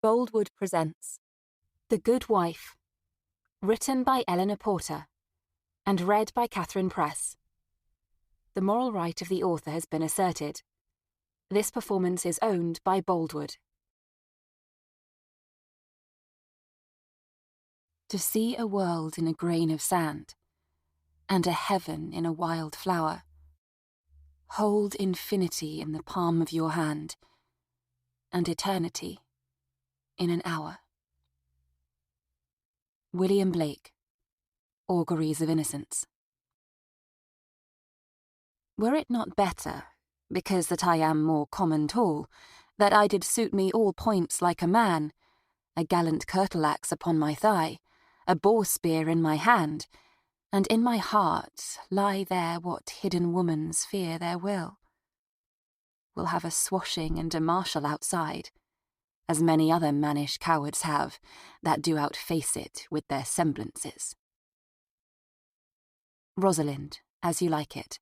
Boldwood presents The Good Wife, written by Eleanor Porter, and read by Catherine Press. The moral right of the author has been asserted. This performance is owned by Boldwood. To see a world in a grain of sand, and a heaven in a wild flower. Hold infinity in the palm of your hand, and eternity in an hour. William Blake, Auguries of Innocence. Were it not better, because that I am more common tall, that I did suit me all points like a man, a gallant curtle-axe upon my thigh, a boar-spear in my hand, and in my heart lie there what hidden womans fear their will have a swashing and a marshal outside, as many other mannish cowards have, that do outface it with their semblances. Rosalind, As You Like It.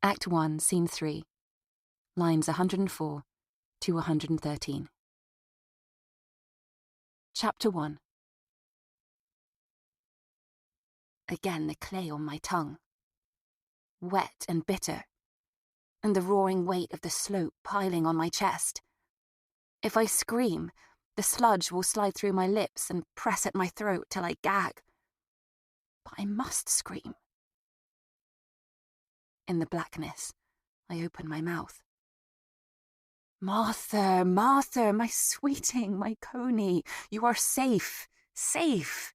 Act 1, Scene 3, lines 104 to 113. Chapter 1. Again the clay on my tongue, wet and bitter, and the roaring weight of the slope piling on my chest. If I scream, the sludge will slide through my lips and press at my throat till I gag. But I must scream. In the blackness, I open my mouth. Martha, Martha, my sweeting, my coney, you are safe, safe.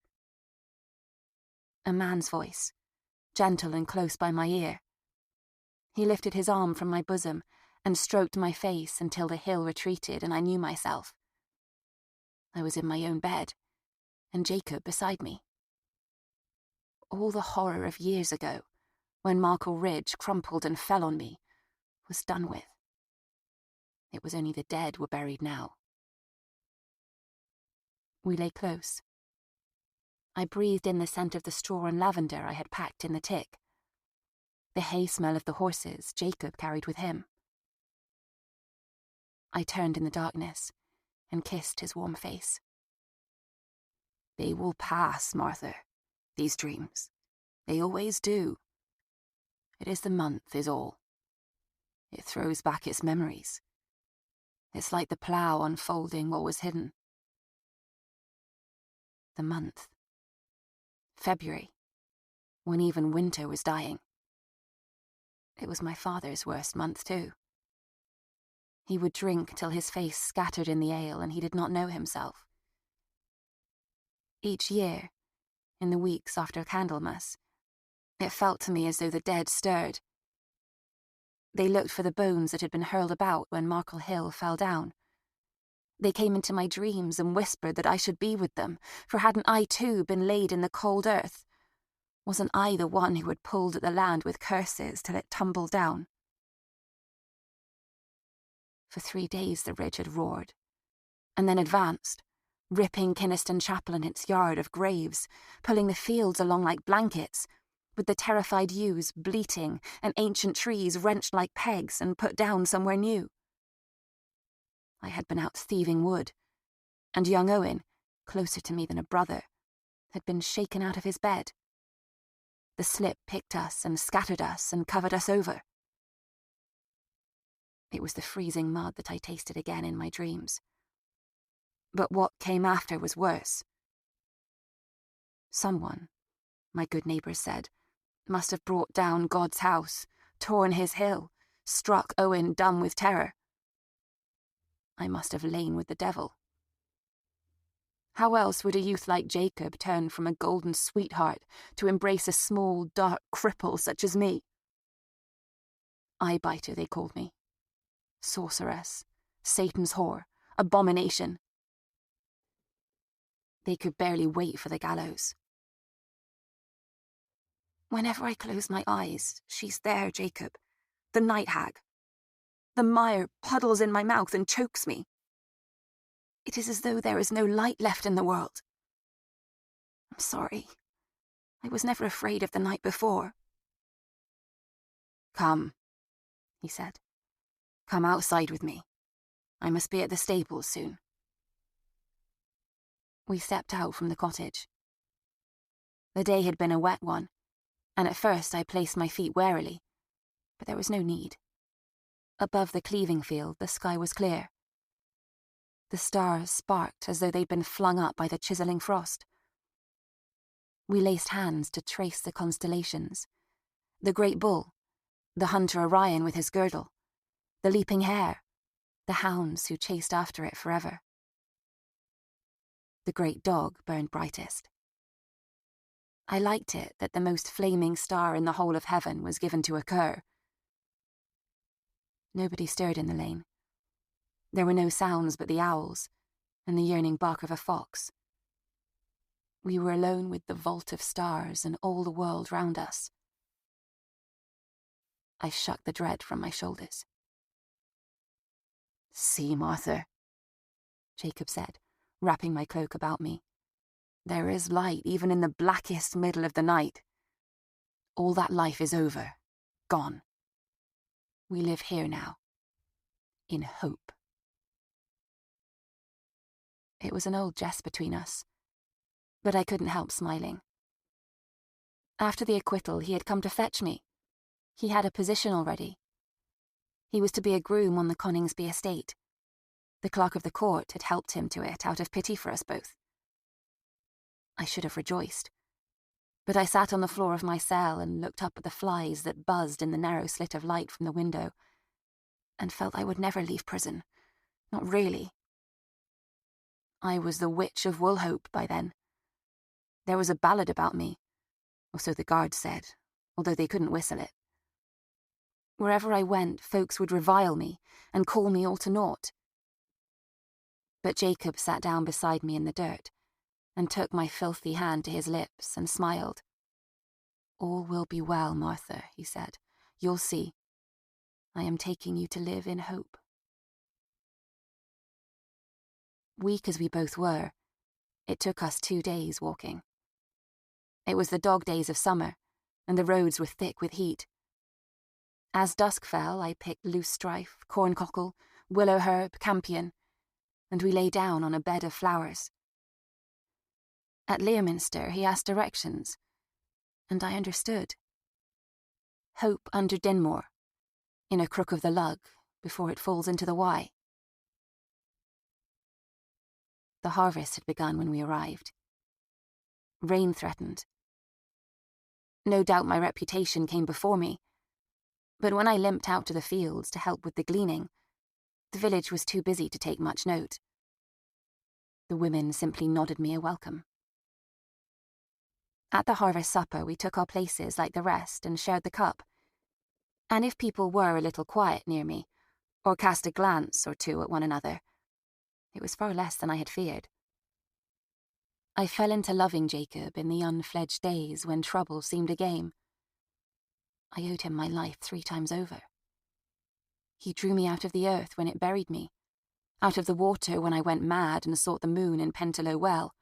A man's voice, gentle and close by my ear. He lifted his arm from my bosom and stroked my face until the hill retreated and I knew myself. I was in my own bed, and Jacob beside me. All the horror of years ago, when Markle Ridge crumpled and fell on me, was done with. It was only the dead were buried now. We lay close. I breathed in the scent of the straw and lavender I had packed in the tick. The hay smell of the horses Jacob carried with him. I turned in the darkness and kissed his warm face. They will pass, Martha, these dreams. They always do. It is the month is all. It throws back its memories. It's like the plough unfolding what was hidden. The month. February, when even winter was dying. It was my father's worst month, too. He would drink till his face scattered in the ale and he did not know himself. Each year, in the weeks after Candlemas, it felt to me as though the dead stirred. They looked for the bones that had been hurled about when Markle Hill fell down. They came into my dreams and whispered that I should be with them, for hadn't I too been laid in the cold earth? Wasn't I the one who had pulled at the land with curses till it tumbled down? For 3 days the ridge had roared, and then advanced, ripping Kynaston Chapel and its yard of graves, pulling the fields along like blankets, with the terrified ewes bleating and ancient trees wrenched like pegs and put down somewhere new. I had been out thieving wood, and young Owen, closer to me than a brother, had been shaken out of his bed. The slip picked us and scattered us and covered us over. It was the freezing mud that I tasted again in my dreams. But what came after was worse. Someone, my good neighbours said, must have brought down God's house, torn his hill, struck Owen dumb with terror. I must have lain with the devil. How else would a youth like Jacob turn from a golden sweetheart to embrace a small, dark cripple such as me? Eye-biter, they called me. Sorceress, Satan's whore, abomination. They could barely wait for the gallows. Whenever I close my eyes, she's there, Jacob, the night hag. The mire puddles in my mouth and chokes me. It is as though there is no light left in the world. I'm sorry. I was never afraid of the night before. Come, he said. Come outside with me. I must be at the stables soon. We stepped out from the cottage. The day had been a wet one, and at first I placed my feet warily, but there was no need. Above the cleaving field, the sky was clear. The stars sparked as though they'd been flung up by the chiselling frost. We laced hands to trace the constellations. The great bull, the hunter Orion with his girdle, the leaping hare, the hounds who chased after it forever. The great dog burned brightest. I liked it that the most flaming star in the whole of heaven was given to a cur. Nobody stirred in the lane. There were no sounds but the owls and the yearning bark of a fox. We were alone with the vault of stars and all the world round us. I shook the dread from my shoulders. "See, Martha," Jacob said, wrapping my cloak about me. "There is light even in the blackest middle of the night. All that life is over, gone. We live here now, in hope." It was an old jest between us, but I couldn't help smiling. After the acquittal, he had come to fetch me. He had a position already. He was to be a groom on the Coningsby estate. The clerk of the court had helped him to it out of pity for us both. I should have rejoiced, but I sat on the floor of my cell and looked up at the flies that buzzed in the narrow slit of light from the window, and felt I would never leave prison. Not really. I was the Witch of Woolhope by then. There was a ballad about me, or so the guards said, although they couldn't whistle it. Wherever I went, folks would revile me and call me all to naught. But Jacob sat down beside me in the dirt and took my filthy hand to his lips and smiled. "All will be well, Martha," he said. "You'll see. I am taking you to live in hope." Weak as we both were, it took us 2 days walking. It was the dog days of summer, and the roads were thick with heat. As dusk fell, I picked loosestrife, corncockle, willow herb, campion, and we lay down on a bed of flowers. At Leominster, he asked directions, and I understood. Hope under Dinmore, in a crook of the lug, before it falls into the Wye. The harvest had begun when we arrived. Rain threatened. No doubt my reputation came before me, but when I limped out to the fields to help with the gleaning, the village was too busy to take much note. The women simply nodded me a welcome. At the harvest supper, we took our places like the rest and shared the cup. And if people were a little quiet near me, or cast a glance or two at one another, it was far less than I had feared. I fell into loving Jacob in the unfledged days when trouble seemed a game. I owed him my life 3 times over. He drew me out of the earth when it buried me, out of the water when I went mad and sought the moon in Pentelow Well,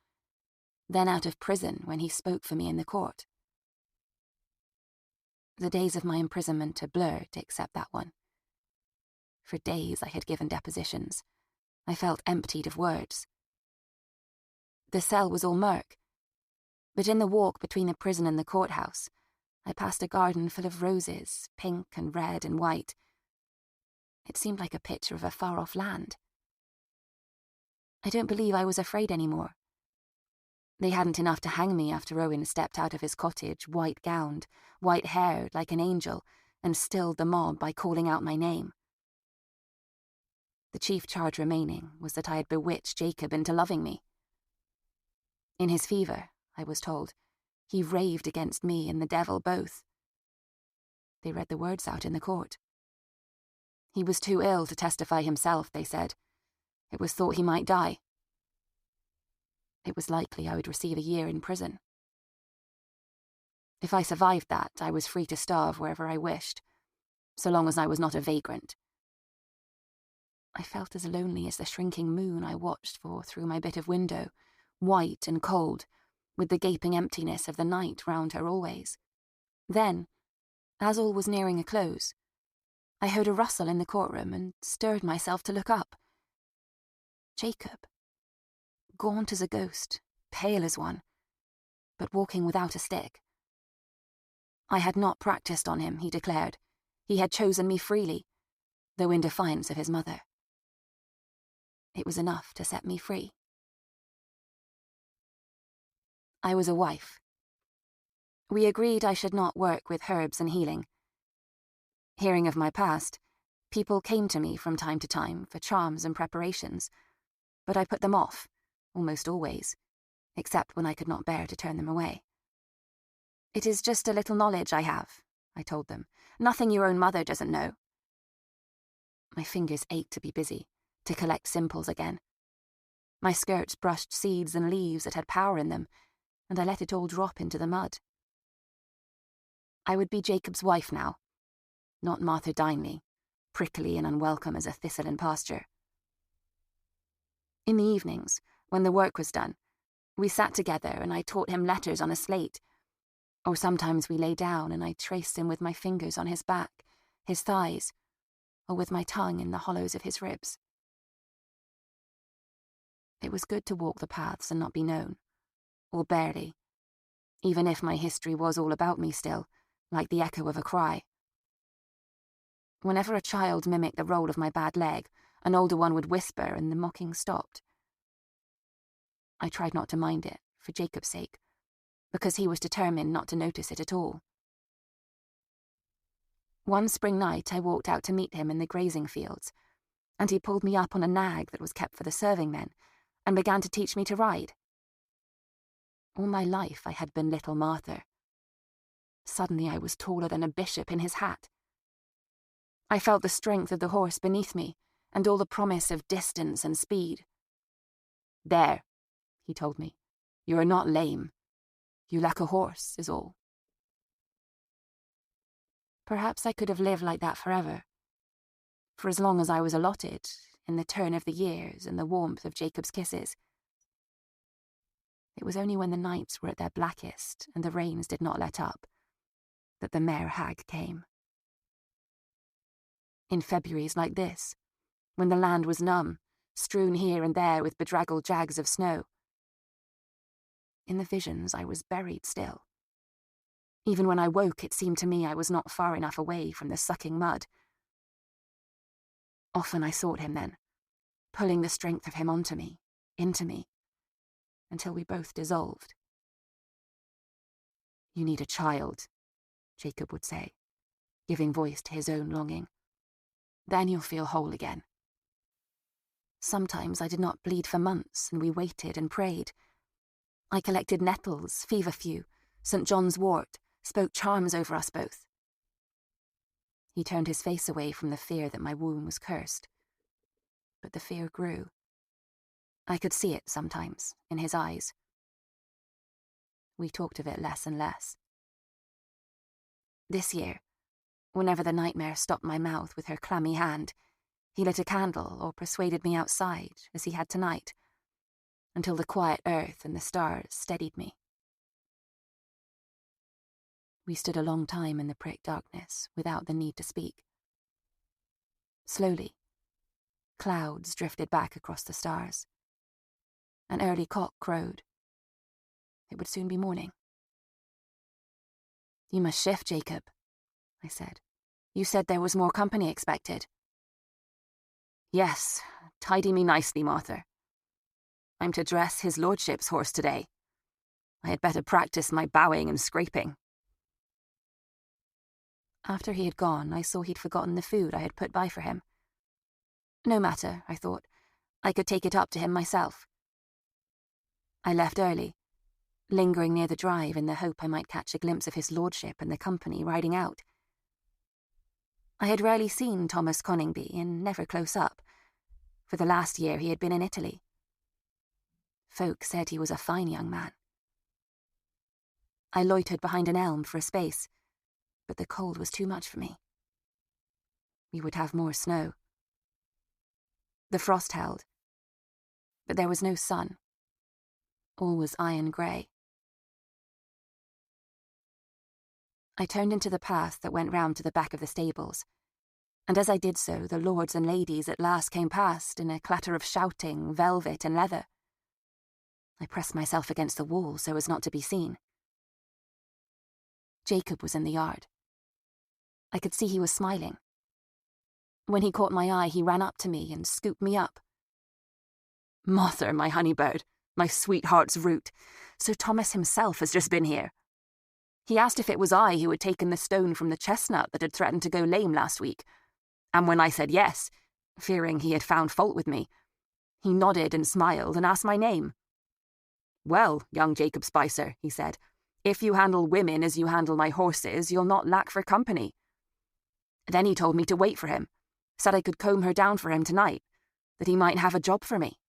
then out of prison when he spoke for me in the court. The days of my imprisonment are blurred except that one. For days I had given depositions. I felt emptied of words. The cell was all murk, but in the walk between the prison and the courthouse, I passed a garden full of roses, pink and red and white. It seemed like a picture of a far-off land. I don't believe I was afraid anymore. They hadn't enough to hang me after Owen stepped out of his cottage, white-gowned, white-haired like an angel, and stilled the mob by calling out my name. The chief charge remaining was that I had bewitched Jacob into loving me. In his fever, I was told, he raved against me and the devil both. They read the words out in the court. He was too ill to testify himself, they said. It was thought he might die. It was likely I would receive a year in prison. If I survived that, I was free to starve wherever I wished, so long as I was not a vagrant. I felt as lonely as the shrinking moon I watched for through my bit of window, white and cold, with the gaping emptiness of the night round her always. Then, as all was nearing a close, I heard a rustle in the courtroom and stirred myself to look up. Jacob. gaunt as a ghost, pale as one, but walking without a stick. I had not practised on him, he declared. He had chosen me freely, though in defiance of his mother. It was enough to set me free. I was a wife. We agreed I should not work with herbs and healing. Hearing of my past, people came to me from time to time for charms and preparations, but I put them off, almost always, except when I could not bear to turn them away. It is just a little knowledge I have, I told them. Nothing your own mother doesn't know. My fingers ached to be busy, to collect simples again. My skirts brushed seeds and leaves that had power in them, and I let it all drop into the mud. I would be Jacob's wife now, not Martha Dingley, prickly and unwelcome as a thistle in pasture. In the evenings, when the work was done, we sat together and I taught him letters on a slate, or sometimes we lay down and I traced him with my fingers on his back, his thighs, or with my tongue in the hollows of his ribs. It was good to walk the paths and not be known, or barely, even if my history was all about me still, like the echo of a cry. Whenever a child mimicked the roll of my bad leg, an older one would whisper and the mocking stopped. I tried not to mind it, for Jacob's sake, because he was determined not to notice it at all. One spring night I walked out to meet him in the grazing fields, and he pulled me up on a nag that was kept for the serving men, and began to teach me to ride. All my life I had been little Martha. Suddenly I was taller than a bishop in his hat. I felt the strength of the horse beneath me, and all the promise of distance and speed. "There," he told me, "you are not lame. You lack a horse, is all." Perhaps I could have lived like that forever, for as long as I was allotted, in the turn of the years and the warmth of Jacob's kisses. It was only when the nights were at their blackest and the rains did not let up that the mare hag came. In Februaries like this, when the land was numb, strewn here and there with bedraggled jags of snow. In the visions I was buried still. Even when I woke, it seemed to me I was not far enough away from the sucking mud. Often I sought him then, pulling the strength of him onto me, into me, until we both dissolved. "You need a child," Jacob would say, giving voice to his own longing. "Then you'll feel whole again." Sometimes I did not bleed for months, and we waited and prayed. I collected nettles, feverfew, St. John's wort, spoke charms over us both. He turned his face away from the fear that my womb was cursed. But the fear grew. I could see it sometimes, in his eyes. We talked of it less and less. This year, whenever the nightmare stopped my mouth with her clammy hand, he lit a candle or persuaded me outside, as he had tonight, until the quiet earth and the stars steadied me. We stood a long time in the prick darkness without the need to speak. Slowly, clouds drifted back across the stars. An early cock crowed. It would soon be morning. "You must shift, Jacob," I said. "You said there was more company expected." "Yes, tidy me nicely, Martha. I'm to dress his lordship's horse today. I had better practice my bowing and scraping." After he had gone, I saw he'd forgotten the food I had put by for him. No matter, I thought. I could take it up to him myself. I left early, lingering near the drive in the hope I might catch a glimpse of his lordship and the company riding out. I had rarely seen Thomas Coningby, and never close up. For the last year he had been in Italy. Folk said he was a fine young man. I loitered behind an elm for a space, but the cold was too much for me. We would have more snow. The frost held, but there was no sun. All was iron grey. I turned into the path that went round to the back of the stables, and as I did so, the lords and ladies at last came past in a clatter of shouting, velvet and leather. I pressed myself against the wall so as not to be seen. Jacob was in the yard. I could see he was smiling. When he caught my eye, he ran up to me and scooped me up. "Martha, my honeybird, my sweetheart's root, Sir Thomas himself has just been here. He asked if it was I who had taken the stone from the chestnut that had threatened to go lame last week, and when I said yes, fearing he had found fault with me, he nodded and smiled and asked my name. 'Well, young Jacob Spicer,' he said, 'if you handle women as you handle my horses, you'll not lack for company.' Then he told me to wait for him, said I could comb her down for him tonight, that he might have a job for me."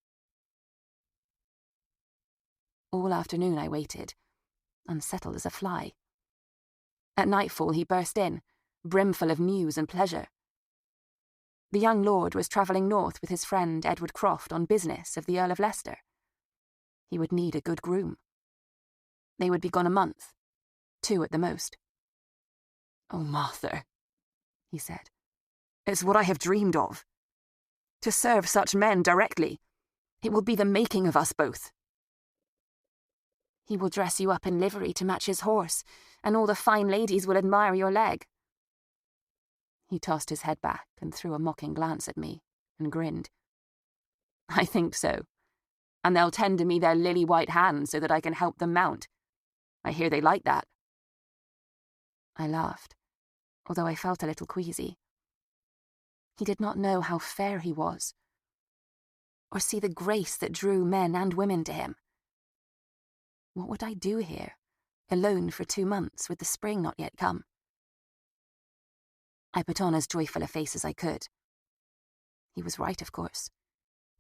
All afternoon I waited, unsettled as a fly. At nightfall he burst in, brimful of news and pleasure. The young lord was travelling north with his friend Edward Croft on business of the Earl of Leicester. He would need a good groom. They would be gone a month, 2 at the most. "Oh, Martha," he said, "it's what I have dreamed of. To serve such men directly, it will be the making of us both." "He will dress you up in livery to match his horse, and all the fine ladies will admire your leg." He tossed his head back and threw a mocking glance at me, and grinned. "I think so. And they'll tender me their lily-white hands so that I can help them mount. I hear they like that." I laughed, although I felt a little queasy. He did not know how fair he was, or see the grace that drew men and women to him. What would I do here, alone for 2 months, with the spring not yet come? I put on as joyful a face as I could. He was right, of course.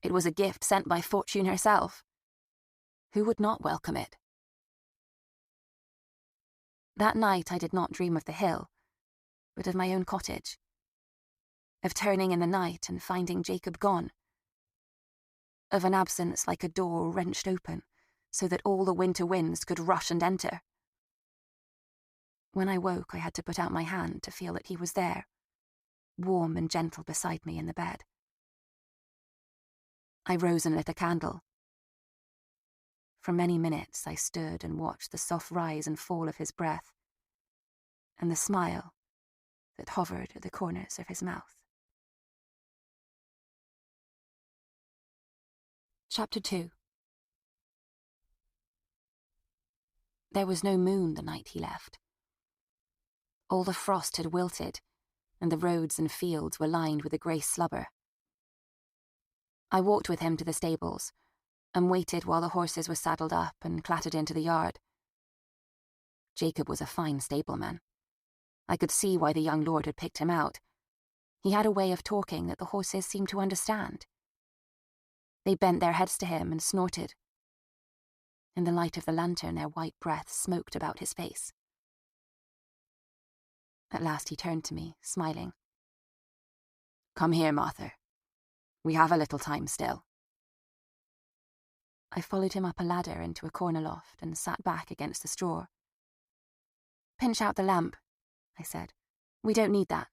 It was a gift sent by Fortune herself. Who would not welcome it? That night I did not dream of the hill, but of my own cottage. Of turning in the night and finding Jacob gone. Of an absence like a door wrenched open, so that all the winter winds could rush and enter. When I woke, I had to put out my hand to feel that he was there, warm and gentle beside me in the bed. I rose and lit a candle. For many minutes I stood and watched the soft rise and fall of his breath, and the smile that hovered at the corners of his mouth. Chapter 2. There was no moon the night he left. All the frost had wilted, and the roads and fields were lined with a grey slubber. I walked with him to the stables, and waited while the horses were saddled up and clattered into the yard. Jacob was a fine stableman. I could see why the young lord had picked him out. He had a way of talking that the horses seemed to understand. They bent their heads to him and snorted. In the light of the lantern, their white breath smoked about his face. At last he turned to me, smiling. "Come here, Martha. We have a little time still." I followed him up a ladder into a corner loft and sat back against the straw. "Pinch out the lamp," I said. "We don't need that."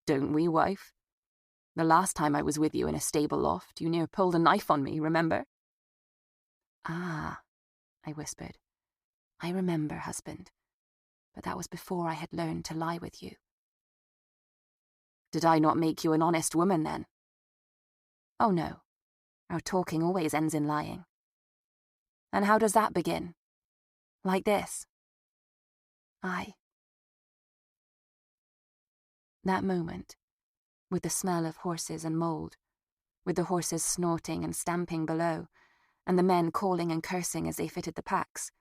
"Don't we, wife? The last time I was with you in a stable loft, you near pulled a knife on me, remember?" "Ah," I whispered. "I remember, husband, but that was before I had learned to lie with you." "Did I not make you an honest woman, then?" "Oh, no. Our talking always ends in lying." "And how does that begin? Like this?" "Aye." That moment, with the smell of horses and mould, with the horses snorting and stamping below, and the men calling and cursing as they fitted the packs,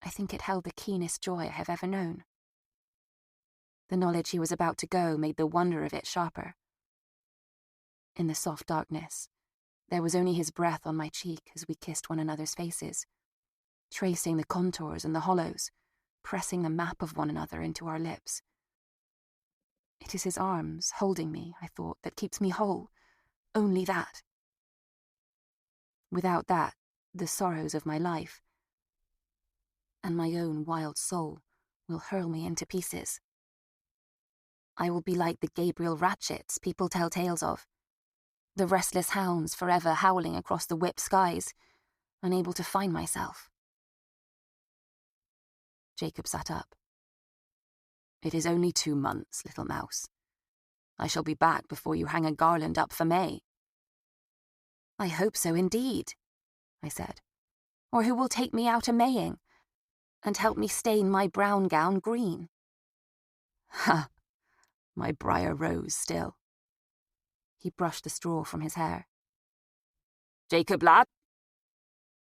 I think it held the keenest joy I have ever known. The knowledge he was about to go made the wonder of it sharper. In the soft darkness, there was only his breath on my cheek as we kissed one another's faces, tracing the contours and the hollows, pressing the map of one another into our lips. It is his arms, holding me, I thought, that keeps me whole. Only that. Without that, the sorrows of my life and my own wild soul will hurl me into pieces. I will be like the Gabriel ratchets people tell tales of, the restless hounds forever howling across the whip skies, unable to find myself. Jacob sat up. "It is only 2 months, little mouse. I shall be back before you hang a garland up for May." "I hope so indeed," I said. "Or who will take me out a-maying and help me stain my brown gown green?" "Ha! My briar rose still." He brushed the straw from his hair. "Jacob, lad,"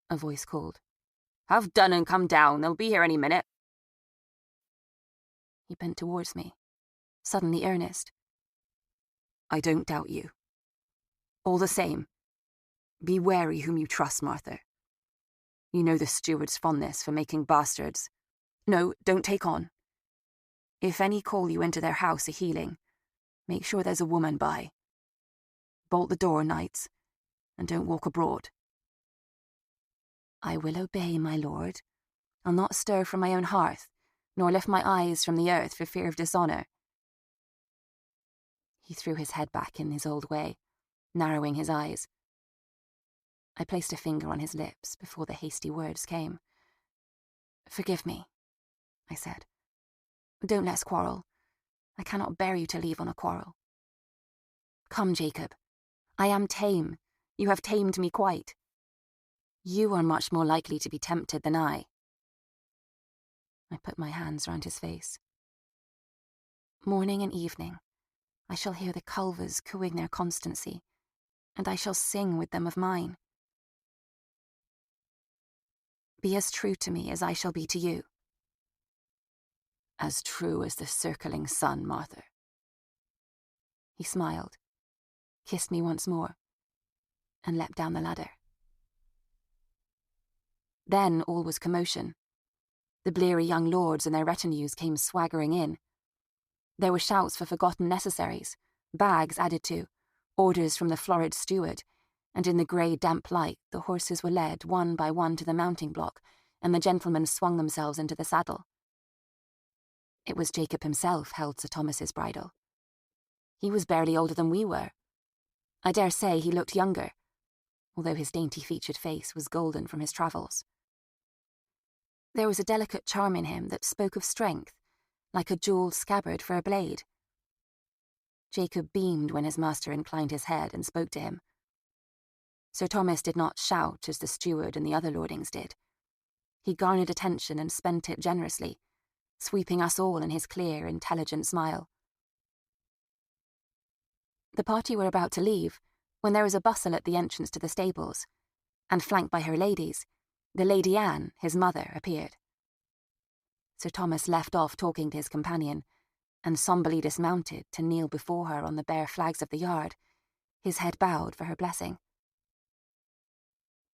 a voice called. "Have done and come down. They'll be here any minute." He bent towards me, suddenly earnest. "I don't doubt you. All the same, be wary whom you trust, Martha. You know the steward's fondness for making bastards. No, don't take on. If any call you into their house a-healing, make sure there's a woman by. Bolt the door nights, and don't walk abroad." "I will obey, my lord. I'll not stir from my own hearth, nor lift my eyes from the earth for fear of dishonour." He threw his head back in his old way, narrowing his eyes. I placed a finger on his lips before the hasty words came. "Forgive me," I said. "Don't let's quarrel. I cannot bear you to leave on a quarrel. Come, Jacob. I am tame. You have tamed me quite. You are much more likely to be tempted than I." I put my hands round his face. "Morning and evening, I shall hear the culvers cooing their constancy, and I shall sing with them of mine. Be as true to me as I shall be to you." "As true as the circling sun, Martha." He smiled, kissed me once more, and leapt down the ladder. Then all was commotion. The bleary young lords and their retinues came swaggering in. There were shouts for forgotten necessaries, bags added to, orders from the florid steward, and in the grey damp light the horses were led one by one to the mounting block, and the gentlemen swung themselves into the saddle. It was Jacob himself held Sir Thomas's bridle. He was barely older than we were. I dare say he looked younger, although his dainty-featured face was golden from his travels. There was a delicate charm in him that spoke of strength, like a jewelled scabbard for a blade. Jacob beamed when his master inclined his head and spoke to him. Sir Thomas did not shout as the steward and the other lordings did. He garnered attention and spent it generously, sweeping us all in his clear, intelligent smile. The party were about to leave when there was a bustle at the entrance to the stables, and flanked by her ladies, the Lady Anne, his mother, appeared. Sir Thomas left off talking to his companion, and sombrely dismounted to kneel before her on the bare flags of the yard, his head bowed for her blessing.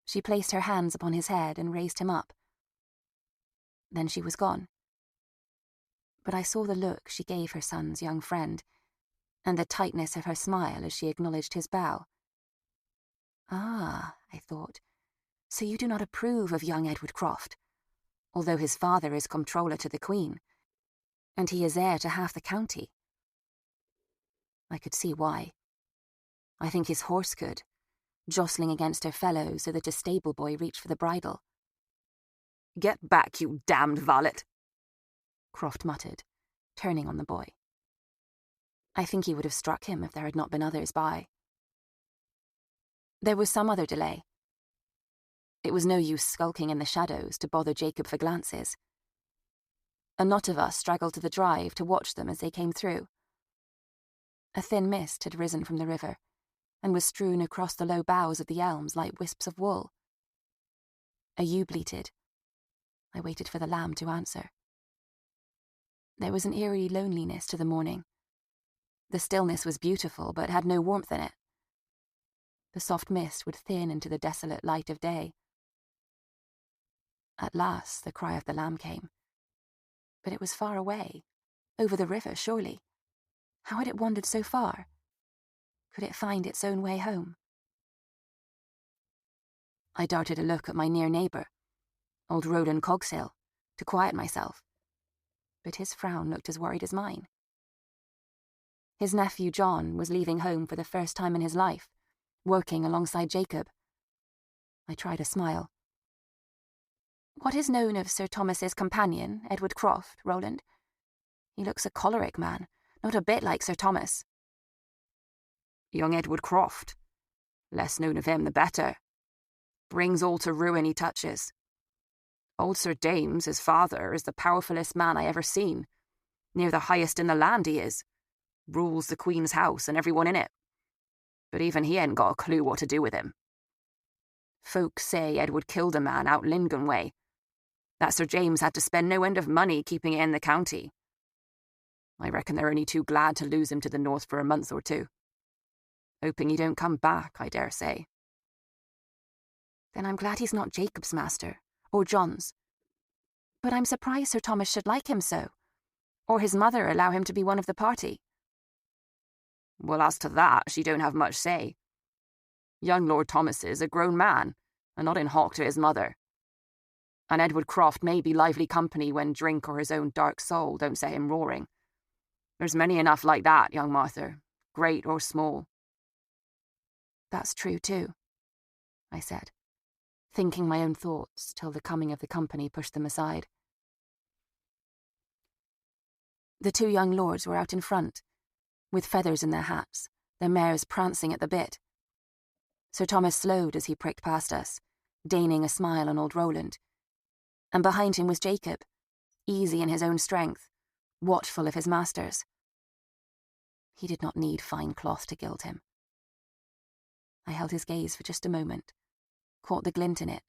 She placed her hands upon his head and raised him up. Then she was gone. But I saw the look she gave her son's young friend, and the tightness of her smile as she acknowledged his bow. "Ah," I thought, "so you do not approve of young Edward Croft, although his father is comptroller to the Queen, and he is heir to half the county." I could see why. I think his horse could, jostling against her fellow so that a stable boy reached for the bridle. "Get back, you damned varlet," Croft muttered, turning on the boy. I think he would have struck him if there had not been others by. There was some other delay. It was no use skulking in the shadows to bother Jacob for glances. A knot of us straggled to the drive to watch them as they came through. A thin mist had risen from the river, and was strewn across the low boughs of the elms like wisps of wool. A ewe bleated. I waited for the lamb to answer. There was an eerie loneliness to the morning. The stillness was beautiful, but had no warmth in it. The soft mist would thin into the desolate light of day. At last the cry of the lamb came. But it was far away, over the river, surely. How had it wandered so far? Could it find its own way home? I darted a look at my near neighbour, old Roland Cogshill, to quiet myself, but his frown looked as worried as mine. His nephew John was leaving home for the first time in his life, working alongside Jacob. I tried a smile, What is known of Sir Thomas's companion, Edward Croft, Roland? He looks a choleric man, not a bit like Sir Thomas. Young Edward Croft. Less known of him the better. Brings all to ruin he touches. Old Sir James, his father, is the powerfulest man I ever seen. Near the highest in the land he is. Rules the Queen's house and everyone in it. But even he ain't got a clue what to do with him. Folk say Edward killed a man out Lincoln way. That Sir James had to spend no end of money keeping it in the county. I reckon they're only too glad to lose him to the north for a month or two. Hoping he don't come back, I dare say. Then I'm glad he's not Jacob's master, or John's. But I'm surprised Sir Thomas should like him so, or his mother allow him to be one of the party. Well, as to that, she don't have much say. Young Lord Thomas is a grown man, and not in hock to his mother. And Edward Croft may be lively company when drink or his own dark soul don't set him roaring. There's many enough like that, young Martha, great or small. That's true too, I said, thinking my own thoughts till the coming of the company pushed them aside. The two young lords were out in front, with feathers in their hats, their mares prancing at the bit. Sir Thomas slowed as he pricked past us, deigning a smile on old Roland, and behind him was Jacob, easy in his own strength, watchful of his masters. He did not need fine cloth to gild him. I held his gaze for just a moment, caught the glint in it,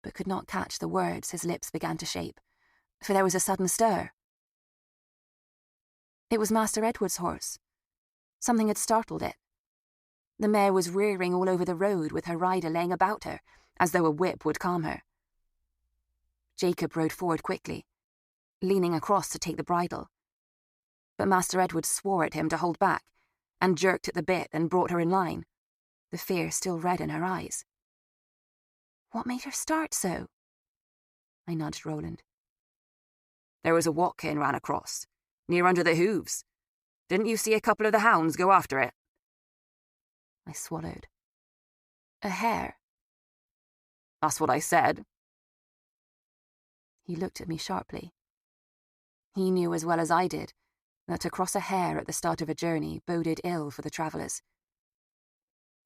but could not catch the words his lips began to shape, for there was a sudden stir. It was Master Edward's horse. Something had startled it. The mare was rearing all over the road with her rider laying about her, as though a whip would calm her. Jacob rode forward quickly, leaning across to take the bridle. But Master Edward swore at him to hold back, and jerked at the bit and brought her in line, the fear still red in her eyes. What made her start so? I nudged Roland. There was a Watkin ran across, near under the hooves. Didn't you see a couple of the hounds go after it? I swallowed. A hare? That's what I said. He looked at me sharply. He knew as well as I did that to cross a hare at the start of a journey boded ill for the travellers.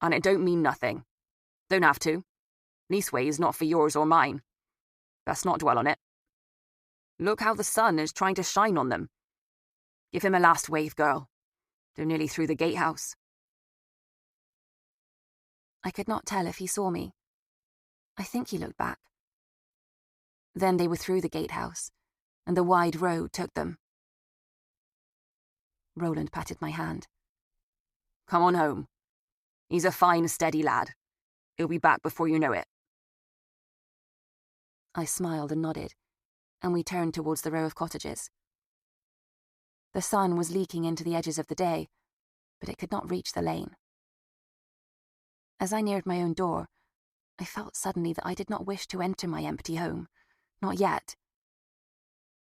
And it don't mean nothing. Don't have to. Leastways, not for yours or mine. Let's not dwell on it. Look how the sun is trying to shine on them. Give him a last wave, girl. They're nearly through the gatehouse. I could not tell if he saw me. I think he looked back. Then they were through the gatehouse, and the wide road took them. Roland patted my hand. Come on home. He's a fine, steady lad. He'll be back before you know it. I smiled and nodded, and we turned towards the row of cottages. The sun was leaking into the edges of the day, but it could not reach the lane. As I neared my own door, I felt suddenly that I did not wish to enter my empty home. Not yet.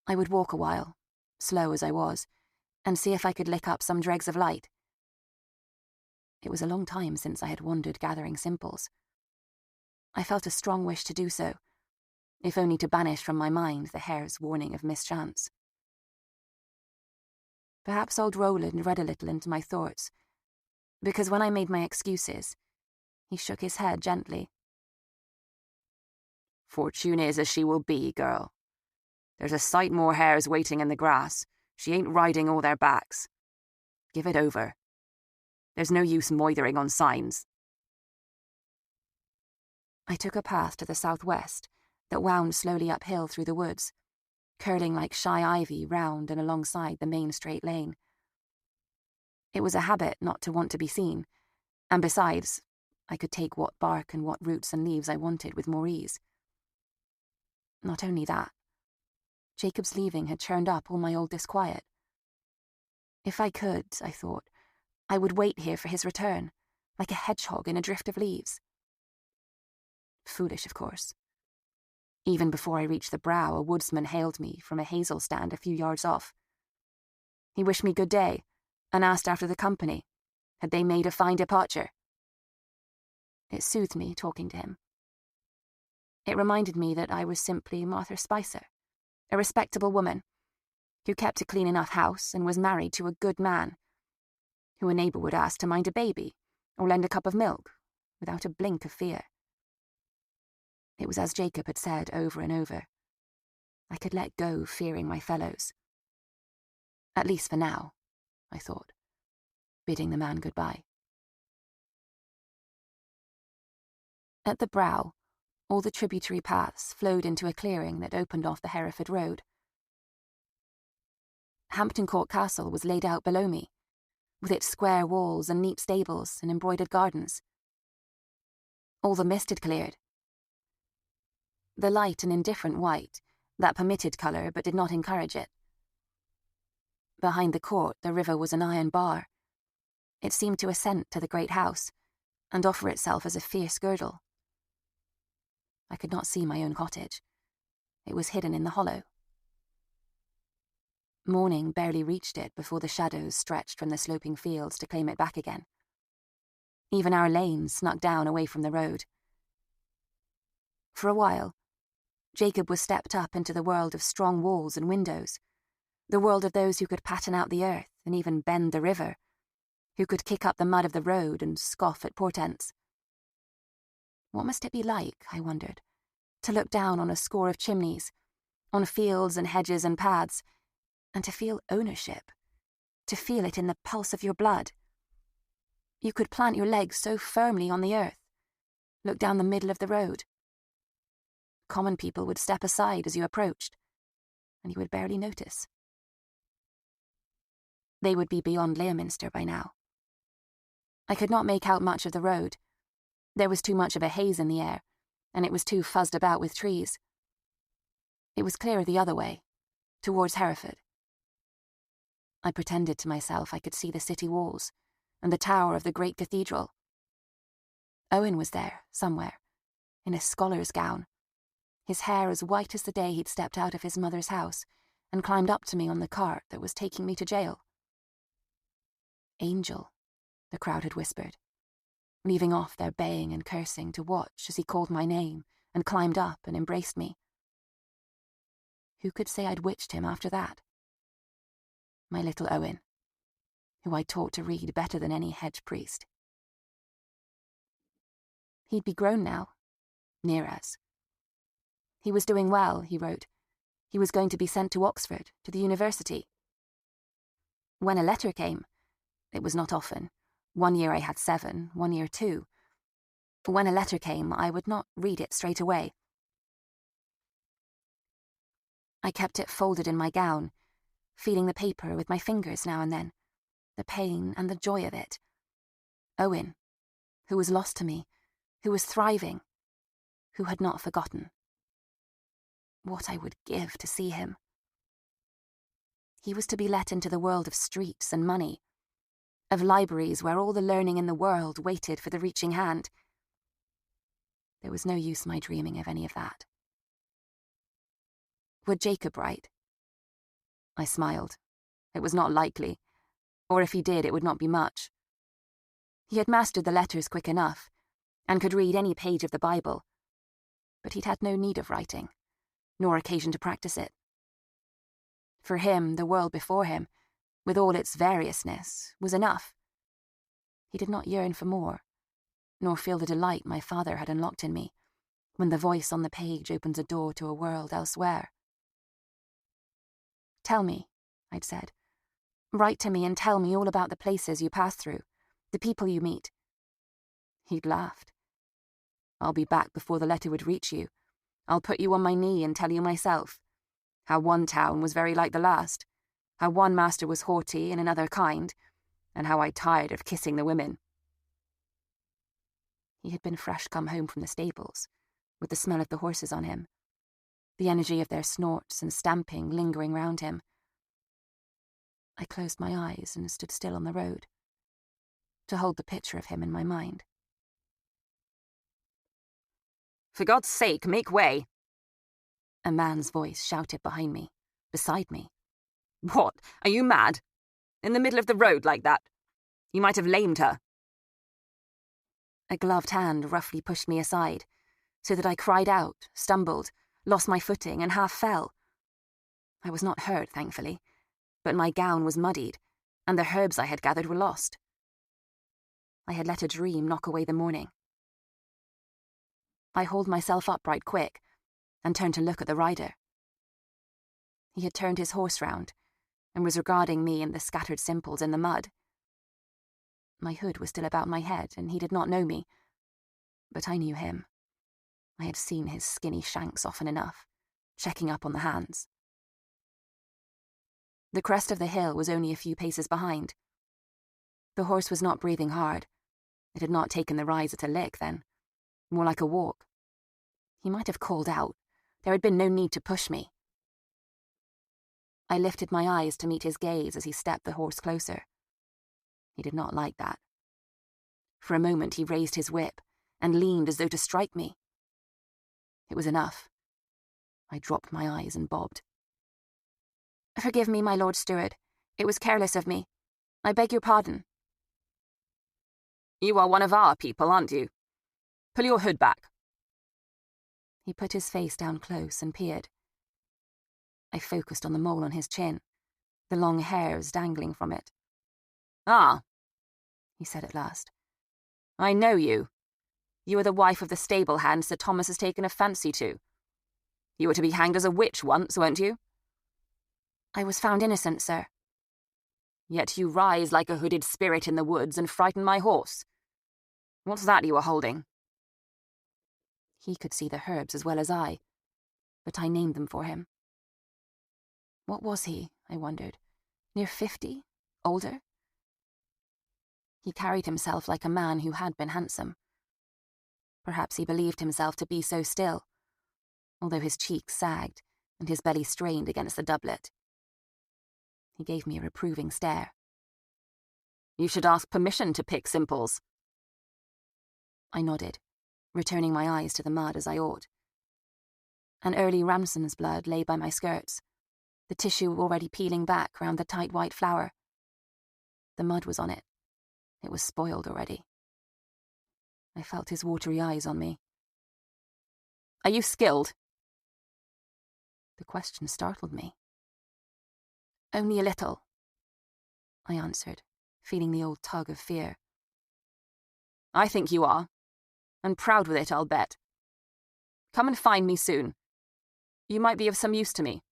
I would walk a while, slow as I was, and see if I could lick up some dregs of light. It was a long time since I had wandered gathering simples. I felt a strong wish to do so, if only to banish from my mind the hare's warning of mischance. Perhaps old Roland read a little into my thoughts, because when I made my excuses, he shook his head gently. Fortune is as she will be, girl. There's a sight more hares waiting in the grass. She ain't riding all their backs. Give it over. There's no use moithering on signs. I took a path to the southwest that wound slowly uphill through the woods, curling like shy ivy round and alongside the main straight lane. It was a habit not to want to be seen, and besides, I could take what bark and what roots and leaves I wanted with more ease. Not only that, Jacob's leaving had churned up all my old disquiet. If I could, I thought, I would wait here for his return, like a hedgehog in a drift of leaves. Foolish, of course. Even before I reached the brow, a woodsman hailed me from a hazel stand a few yards off. He wished me good day, and asked after the company. Had they made a fine departure? It soothed me talking to him. It reminded me that I was simply Martha Spicer, a respectable woman, who kept a clean enough house and was married to a good man, who a neighbour would ask to mind a baby or lend a cup of milk, without a blink of fear. It was as Jacob had said over and over. I could let go fearing my fellows. At least for now, I thought, bidding the man goodbye. At the brow, all the tributary paths flowed into a clearing that opened off the Hereford Road. Hampton Court Castle was laid out below me, with its square walls and neat stables and embroidered gardens. All the mist had cleared. The light and indifferent white, that permitted colour but did not encourage it. Behind the court the river was an iron bar. It seemed to assent to the great house, and offer itself as a fierce girdle. I could not see my own cottage. It was hidden in the hollow. Morning barely reached it before the shadows stretched from the sloping fields to claim it back again. Even our lane snuck down away from the road. For a while, Jacob was stepped up into the world of strong walls and windows, the world of those who could pattern out the earth and even bend the river, who could kick up the mud of the road and scoff at portents. What must it be like, I wondered, to look down on a score of chimneys, on fields and hedges and paths, and to feel ownership, to feel it in the pulse of your blood. You could plant your legs so firmly on the earth, look down the middle of the road. Common people would step aside as you approached, and you would barely notice. They would be beyond Leominster by now. I could not make out much of the road. There was too much of a haze in the air, and it was too fuzzed about with trees. It was clearer the other way, towards Hereford. I pretended to myself I could see the city walls and the tower of the great cathedral. Owen was there, somewhere, in a scholar's gown, his hair as white as the day he'd stepped out of his mother's house and climbed up to me on the cart that was taking me to jail. Angel, the crowd had whispered, leaving off their baying and cursing to watch as he called my name and climbed up and embraced me. Who could say I'd witched him after that? My little Owen, who I'd taught to read better than any hedge priest. He'd be grown now, near us. He was doing well, he wrote. He was going to be sent to Oxford, to the university. When a letter came, it was not often. 1 year I had 7, 1 year 2. When a letter came, I would not read it straight away. I kept it folded in my gown, feeling the paper with my fingers now and then, the pain and the joy of it. Owen, who was lost to me, who was thriving, who had not forgotten. What I would give to see him. He was to be let into the world of streets and money, of libraries where all the learning in the world waited for the reaching hand. There was no use my dreaming of any of that. Would Jacob write? I smiled. It was not likely, or if he did, it would not be much. He had mastered the letters quick enough, and could read any page of the Bible, but he'd had no need of writing, nor occasion to practice it. For him, the world before him, with all its variousness, was enough. He did not yearn for more, nor feel the delight my father had unlocked in me, when the voice on the page opens a door to a world elsewhere. Tell me, I'd said. Write to me and tell me all about the places you pass through, the people you meet. He'd laughed. I'll be back before the letter would reach you. I'll put you on my knee and tell you myself. How one town was very like the last, how one master was haughty and another kind, and how I tired of kissing the women. He had been fresh come home from the stables, with the smell of the horses on him, the energy of their snorts and stamping lingering round him. I closed my eyes and stood still on the road, to hold the picture of him in my mind. For God's sake, make way! A man's voice shouted behind me, beside me. What? Are you mad? In the middle of the road like that? You might have lamed her. A gloved hand roughly pushed me aside, so that I cried out, stumbled, lost my footing, and half fell. I was not hurt, thankfully, but my gown was muddied, and the herbs I had gathered were lost. I had let a dream knock away the morning. I hauled myself up right quick, and turned to look at the rider. He had turned his horse round, and was regarding me and the scattered simples in the mud. My hood was still about my head, and he did not know me, but I knew him. I had seen his skinny shanks often enough, checking up on the hands. The crest of the hill was only a few paces behind. The horse was not breathing hard. It had not taken the rise at a lick then, more like a walk. He might have called out. There had been no need to push me. I lifted my eyes to meet his gaze as he stepped the horse closer. He did not like that. For a moment he raised his whip and leaned as though to strike me. It was enough. I dropped my eyes and bobbed. "Forgive me, my Lord Steward. It was careless of me. I beg your pardon." "You are one of our people, aren't you? Pull your hood back." He put his face down close and peered. I focused on the mole on his chin, the long hairs dangling from it. "Ah," he said at last. "I know you. You are the wife of the stable hand Sir Thomas has taken a fancy to. You were to be hanged as a witch once, weren't you?" "I was found innocent, sir." "Yet you rise like a hooded spirit in the woods and frighten my horse. What's that you are holding?" He could see the herbs as well as I, but I named them for him. What was he, I wondered? Near 50? Older? He carried himself like a man who had been handsome. Perhaps he believed himself to be so still, although his cheeks sagged and his belly strained against the doublet. He gave me a reproving stare. "You should ask permission to pick simples." I nodded, returning my eyes to the mud as I ought. An early Ramson's blood lay by my skirts, the tissue already peeling back round the tight white flower. The mud was on it. It was spoiled already. I felt his watery eyes on me. "Are you skilled?" The question startled me. "Only a little," I answered, feeling the old tug of fear. "I think you are, and proud with it, I'll bet. Come and find me soon. You might be of some use to me.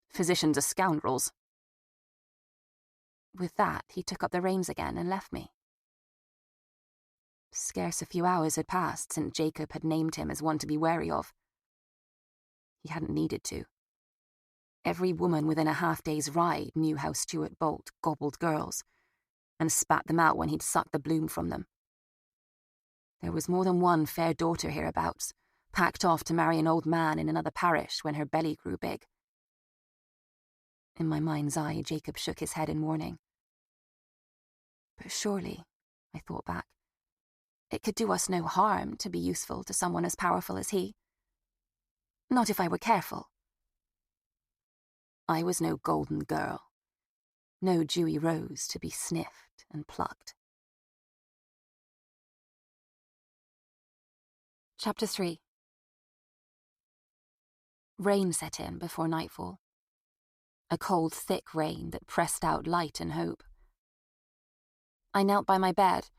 Physicians are scoundrels." With that, he took up the reins again and left me. Scarce a few hours had passed since Jacob had named him as one to be wary of. He hadn't needed to. Every woman within a half-day's ride knew how Steward Boult gobbled girls, and spat them out when he'd sucked the bloom from them. There was more than one fair daughter hereabouts, packed off to marry an old man in another parish when her belly grew big. In my mind's eye, Jacob shook his head in warning. But surely, I thought back, it could do us no harm to be useful to someone as powerful as he. Not if I were careful. I was no golden girl, no dewy rose to be sniffed and plucked. Chapter 3. Rain set in before nightfall. A cold, thick rain that pressed out light and hope. I knelt by my bed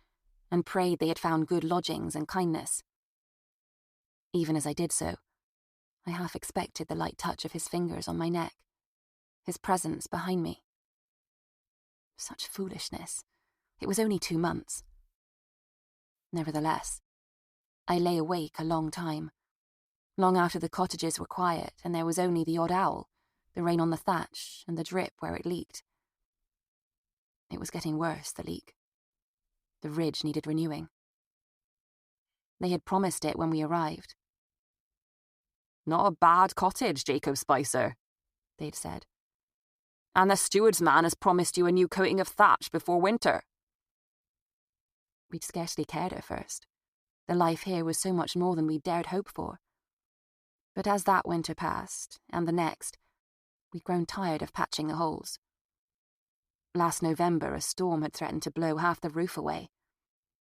and prayed they had found good lodgings and kindness. Even as I did so, I half expected the light touch of his fingers on my neck, his presence behind me. Such foolishness. It was only 2 months. Nevertheless, I lay awake a long time, long after the cottages were quiet and there was only the odd owl, the rain on the thatch, and the drip where it leaked. It was getting worse, the leak. The ridge needed renewing. They had promised it when we arrived. "Not a bad cottage, Jacob Spicer," they'd said. "And the steward's man has promised you a new coating of thatch before winter." We'd scarcely cared at first. The life here was so much more than we dared hope for. But as that winter passed, and the next, we'd grown tired of patching the holes. Last November, a storm had threatened to blow half the roof away.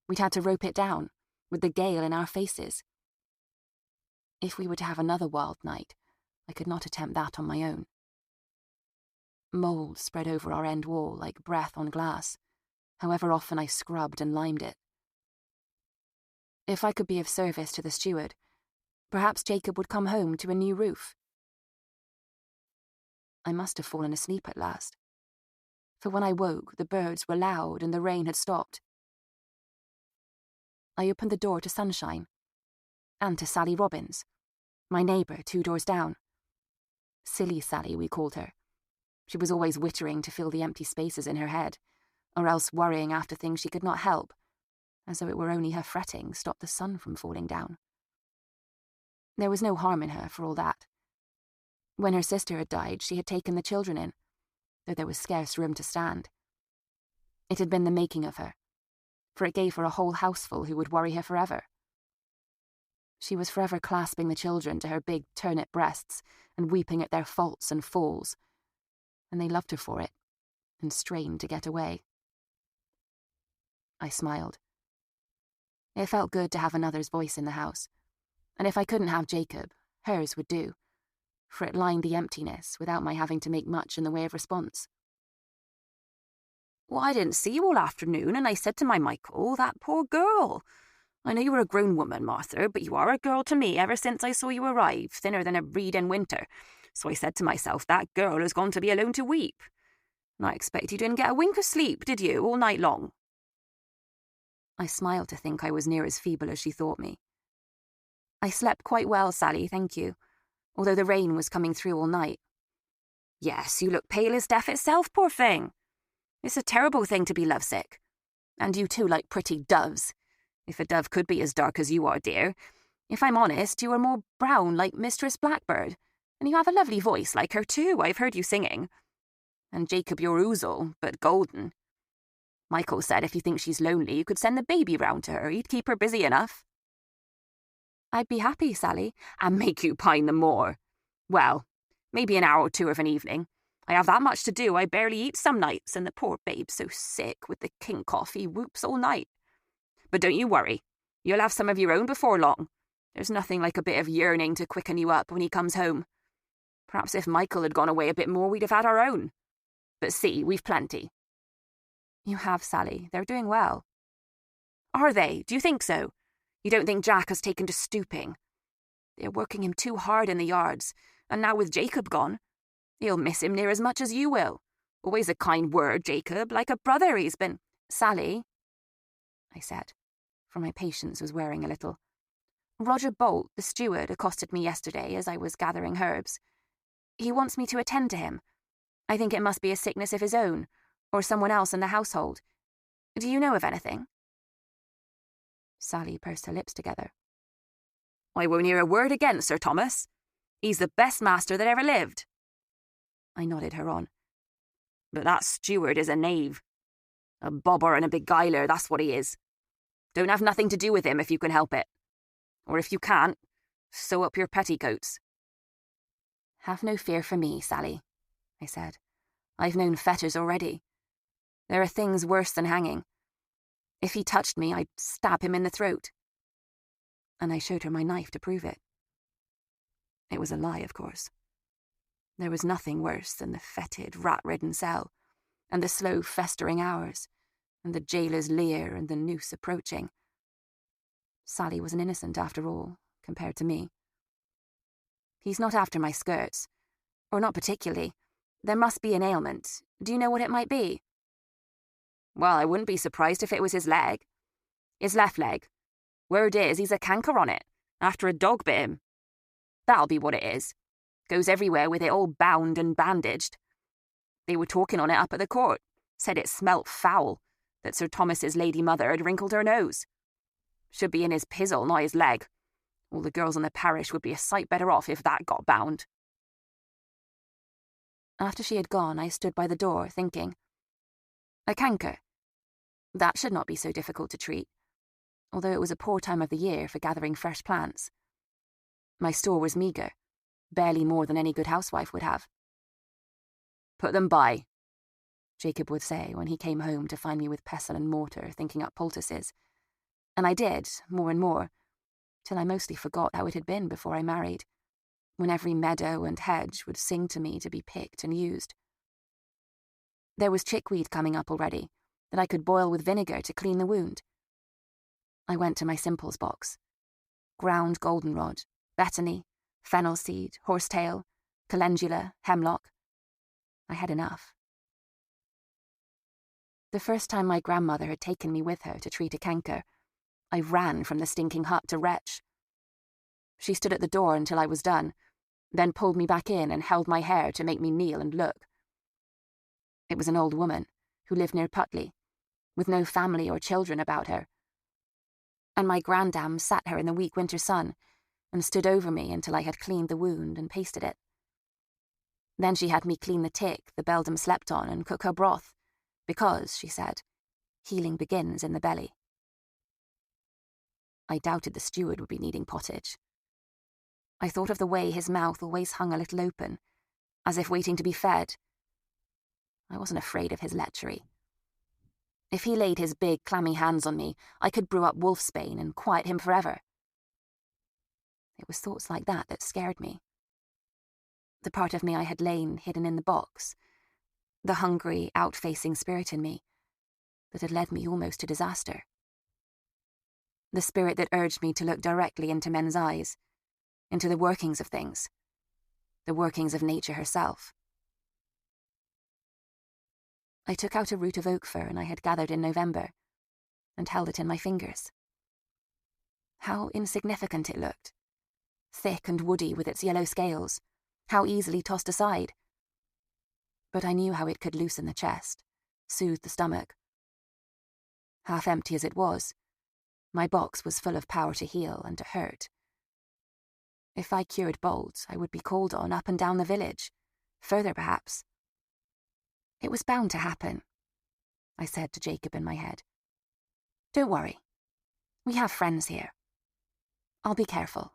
We'd had to rope it down, with the gale in our faces. If we were to have another wild night, I could not attempt that on my own. Mould spread over our end wall like breath on glass, however often I scrubbed and limed it. If I could be of service to the steward, perhaps Jacob would come home to a new roof. I must have fallen asleep at last, for when I woke, the birds were loud and the rain had stopped. I opened the door to sunshine, and to Sally Robbins, my neighbour 2 doors down. Silly Sally, we called her. She was always wittering to fill the empty spaces in her head, or else worrying after things she could not help, as though it were only her fretting stopped the sun from falling down. There was no harm in her for all that. When her sister had died, she had taken the children in, though there was scarce room to stand. It had been the making of her, for it gave her a whole houseful who would worry her forever. She was forever clasping the children to her big turnip breasts and weeping at their faults and falls, and they loved her for it, and strained to get away. I smiled. It felt good to have another's voice in the house, and if I couldn't have Jacob, hers would do, for it lined the emptiness without my having to make much in the way of response. Well, I didn't see you all afternoon, and I said to my Michael, that poor girl. I know you were a grown woman, Martha, but you are a girl to me ever since I saw you arrive, thinner than a reed in winter. So I said to myself, that girl has gone to be alone to weep. And I expect you didn't get a wink of sleep, did you, all night long? I smiled to think I was near as feeble as she thought me. I slept quite well, Sally, thank you, although the rain was coming through all night. Yes, you look pale as death itself, poor thing. It's a terrible thing to be lovesick. And you too like pretty doves. If a dove could be as dark as you are, dear. If I'm honest, you are more brown like Mistress Blackbird, and you have a lovely voice like her too, I've heard you singing. And Jacob your ouzel, but golden. Michael said if you think she's lonely, you could send the baby round to her, he'd keep her busy enough. I'd be happy, Sally. And make you pine the more. Well, maybe an hour or 2 of an evening. I have that much to do, I barely eat some nights, and the poor babe's so sick with the king cough he whoops all night. But don't you worry, you'll have some of your own before long. There's nothing like a bit of yearning to quicken you up when he comes home. Perhaps if Michael had gone away a bit more, we'd have had our own. But see, we've plenty. You have, Sally. They're doing well. Are they? Do you think so? You don't think Jack has taken to stooping? They're working him too hard in the yards, and now with Jacob gone, he'll miss him near as much as you will. Always a kind word, Jacob, like a brother he's been. Sally, I said, for my patience was wearing a little. Roger Boult, the steward, accosted me yesterday as I was gathering herbs. He wants me to attend to him. I think it must be a sickness of his own, or someone else in the household. Do you know of anything? Sally pursed her lips together. I won't hear a word against Sir Thomas. He's the best master that ever lived. I nodded her on. But that steward is a knave. A bobber and a beguiler, that's what he is. Don't have nothing to do with him if you can help it. Or if you can't, sew up your petticoats. Have no fear for me, Sally, I said. I've known fetters already. There are things worse than hanging. If he touched me, I'd stab him in the throat. And I showed her my knife to prove it. It was a lie, of course. There was nothing worse than the fetid, rat-ridden cell, and the slow, festering hours, and the jailer's leer and the noose approaching. Sally was an innocent after all, compared to me. He's not after my skirts, or not particularly. There must be an ailment. Do you know what it might be? Well, I wouldn't be surprised if it was his leg. His left leg. Word is, he's a canker on it, after a dog bit him. That'll be what it is. Goes everywhere with it all bound and bandaged. They were talking on it up at the court. Said it smelt foul, that Sir Thomas's lady mother had wrinkled her nose. Should be in his pizzle, not his leg. All the girls in the parish would be a sight better off if that got bound. After she had gone, I stood by the door, thinking. A canker. That should not be so difficult to treat, although it was a poor time of the year for gathering fresh plants. My store was meagre, barely more than any good housewife would have. Put them by, Jacob would say when he came home to find me with pestle and mortar thinking up poultices. And I did, more and more, till I mostly forgot how it had been before I married, when every meadow and hedge would sing to me to be picked and used. There was chickweed coming up already, that I could boil with vinegar to clean the wound. I went to my simples box. Ground goldenrod, betony, fennel seed, horsetail, calendula, hemlock. I had enough. The first time my grandmother had taken me with her to treat a canker, I ran from the stinking hut to retch. She stood at the door until I was done, then pulled me back in and held my hair to make me kneel and look. It was an old woman who lived near Putley, with no family or children about her. And my grandam sat her in the weak winter sun and stood over me until I had cleaned the wound and pasted it. Then she had me clean the tick the beldam slept on and cook her broth, because, she said, healing begins in the belly. I doubted the steward would be needing pottage. I thought of the way his mouth always hung a little open, as if waiting to be fed. I wasn't afraid of his lechery. If he laid his big, clammy hands on me, I could brew up wolfsbane and quiet him forever. It was thoughts like that that scared me. The part of me I had lain hidden in the box, the hungry, out-facing spirit in me that had led me almost to disaster. The spirit that urged me to look directly into men's eyes, into the workings of things, the workings of nature herself. I took out a root of oak fir I had gathered in November and held it in my fingers. How insignificant it looked, thick and woody with its yellow scales, how easily tossed aside. But I knew how it could loosen the chest, soothe the stomach. Half empty as it was, my box was full of power to heal and to hurt. If I cured Boult, I would be called on up and down the village, further perhaps. It was bound to happen, I said to Jacob in my head. Don't worry. We have friends here. I'll be careful.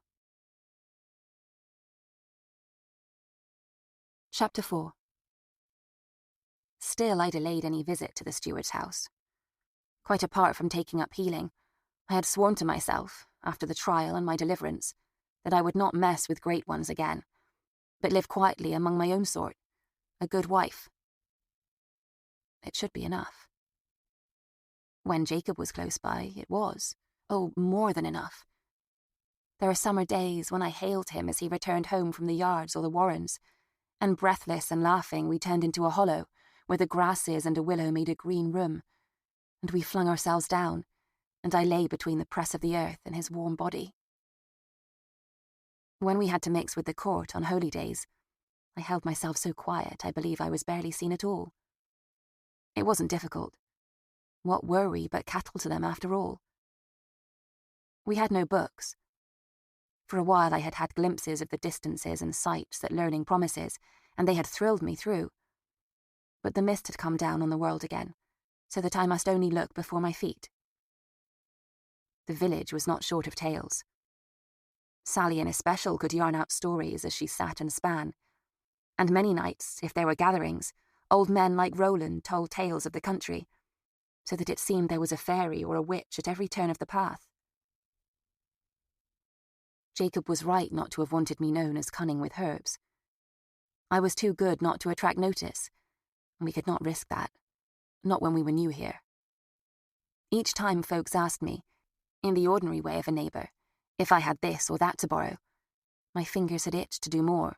Chapter 4. Still I delayed any visit to the steward's house. Quite apart from taking up healing, I had sworn to myself, after the trial and my deliverance, that I would not mess with great ones again, but live quietly among my own sort, a good wife. It should be enough. When Jacob was close by, it was, oh, more than enough. There are summer days when I hailed him as he returned home from the yards or the warrens, and breathless and laughing we turned into a hollow where the grasses and a willow made a green room, and we flung ourselves down, and I lay between the press of the earth and his warm body. When we had to mix with the court on holy days, I held myself so quiet I believe I was barely seen at all. It wasn't difficult. What were we but cattle to them after all? We had no books. For a while I had had glimpses of the distances and sights that learning promises, and they had thrilled me through. But the mist had come down on the world again, so that I must only look before my feet. The village was not short of tales. Sally in especial could yarn out stories as she sat and span, and many nights, if there were gatherings, old men like Roland told tales of the country, so that it seemed there was a fairy or a witch at every turn of the path. Jacob was right not to have wanted me known as cunning with herbs. I was too good not to attract notice, and we could not risk that, not when we were new here. Each time folks asked me, in the ordinary way of a neighbour, if I had this or that to borrow, my fingers had itched to do more.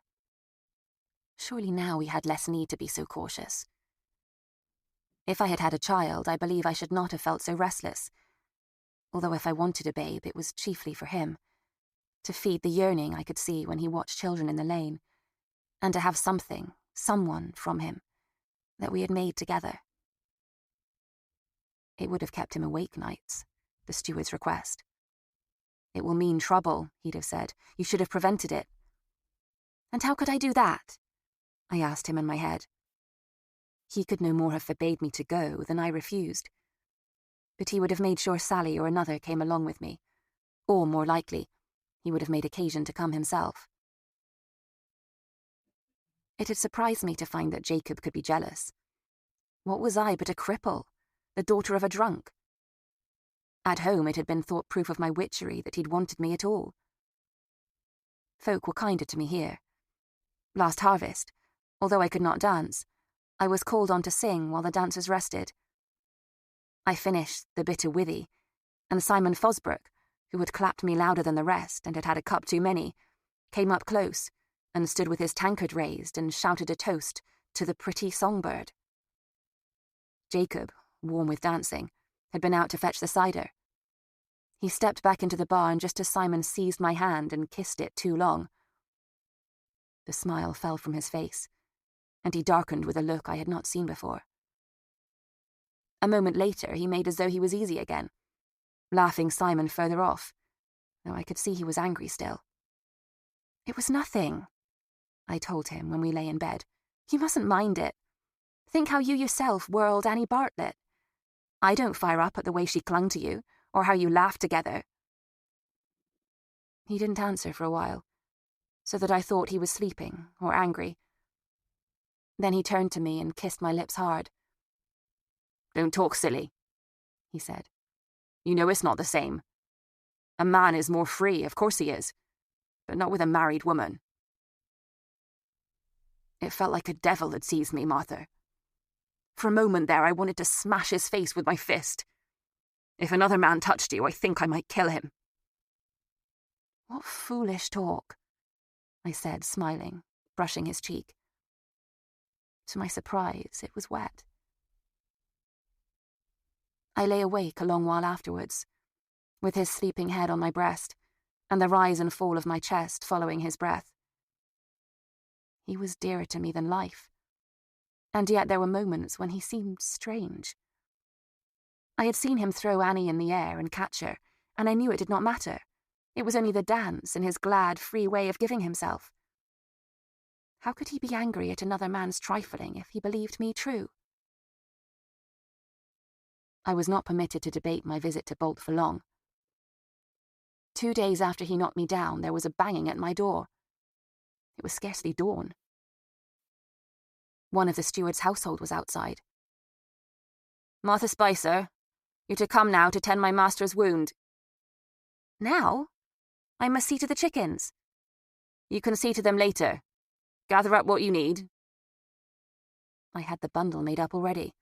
Surely now we had less need to be so cautious. If I had had a child, I believe I should not have felt so restless, although if I wanted a babe, it was chiefly for him, to feed the yearning I could see when he watched children in the lane, and to have something, someone from him, that we had made together. It would have kept him awake nights, the steward's request. It will mean trouble, he'd have said. You should have prevented it. And how could I do that? I asked him in my head. He could no more have forbade me to go than I refused. But he would have made sure Sally or another came along with me, or, more likely, he would have made occasion to come himself. It had surprised me to find that Jacob could be jealous. What was I but a cripple, the daughter of a drunk? At home it had been thought proof of my witchery that he'd wanted me at all. Folk were kinder to me here. Last harvest, although I could not dance, I was called on to sing while the dancers rested. I finished the bitter withy, and Simon Fosbrook, who had clapped me louder than the rest and had had a cup too many, came up close and stood with his tankard raised and shouted a toast to the pretty songbird. Jacob, warm with dancing, had been out to fetch the cider. He stepped back into the barn just as Simon seized my hand and kissed it too long. The smile fell from his face, and he darkened with a look I had not seen before. A moment later he made as though he was easy again, laughing Simon further off, though I could see he was angry still. "It was nothing," I told him when we lay in bed. "You mustn't mind it. Think how you yourself whirled Annie Bartlett. I don't fire up at the way she clung to you, or how you laughed together." He didn't answer for a while, so that I thought he was sleeping or angry. Then he turned to me and kissed my lips hard. "Don't talk silly," he said. "You know it's not the same. A man is more free, of course he is, but not with a married woman." It felt like a devil had seized me, Martha. For a moment there I wanted to smash his face with my fist. If another man touched you, I think I might kill him. "What foolish talk," I said, smiling, brushing his cheek. To my surprise, it was wet. I lay awake a long while afterwards, with his sleeping head on my breast, and the rise and fall of my chest following his breath. He was dearer to me than life, and yet there were moments when he seemed strange. I had seen him throw Annie in the air and catch her, and I knew it did not matter. It was only the dance and his glad, free way of giving himself. How could he be angry at another man's trifling if he believed me true? I was not permitted to debate my visit to Boult for long. 2 days after he knocked me down, there was a banging at my door. It was scarcely dawn. One of the steward's household was outside. "Martha Spicer, you're to come now to tend my master's wound." "Now? I must see to the chickens." "You can see to them later. Gather up what you need." I had the bundle made up already.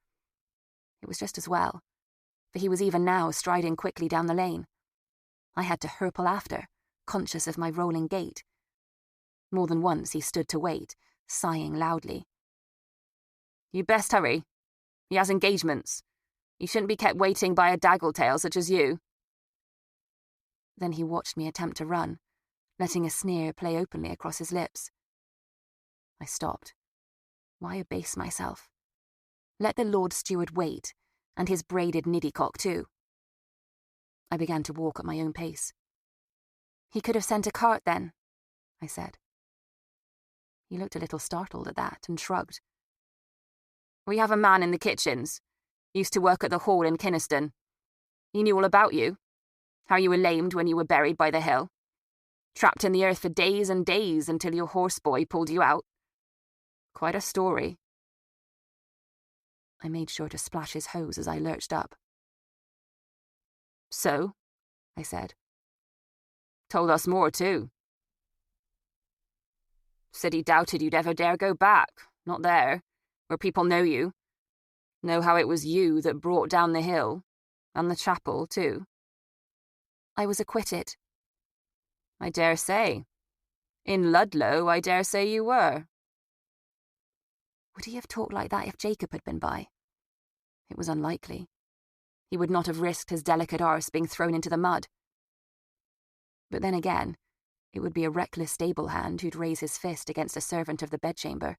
It was just as well, for he was even now striding quickly down the lane. I had to hurple after, conscious of my rolling gait. More than once he stood to wait, sighing loudly. "You'd best hurry. He has engagements. He shouldn't be kept waiting by a daggle-tail such as you." Then he watched me attempt to run, letting a sneer play openly across his lips. I stopped. Why abase myself? Let the Lord Steward wait, and his braided niddycock too. I began to walk at my own pace. "He could have sent a cart then," I said. He looked a little startled at that and shrugged. "We have a man in the kitchens. Used to work at the hall in Kynaston. He knew all about you. How you were lamed when you were buried by the hill. Trapped in the earth for days and days until your horseboy pulled you out. Quite a story." I made sure to splash his hose as I lurched up. "So?" I said. "Told us more, too. Said he doubted you'd ever dare go back, not there, where people know you. Know how it was you that brought down the hill, and the chapel, too." "I was acquitted." "I dare say. In Ludlow, I dare say you were." Would he have talked like that if Jacob had been by? It was unlikely. He would not have risked his delicate arse being thrown into the mud. But then again, it would be a reckless stable hand who'd raise his fist against a servant of the bedchamber.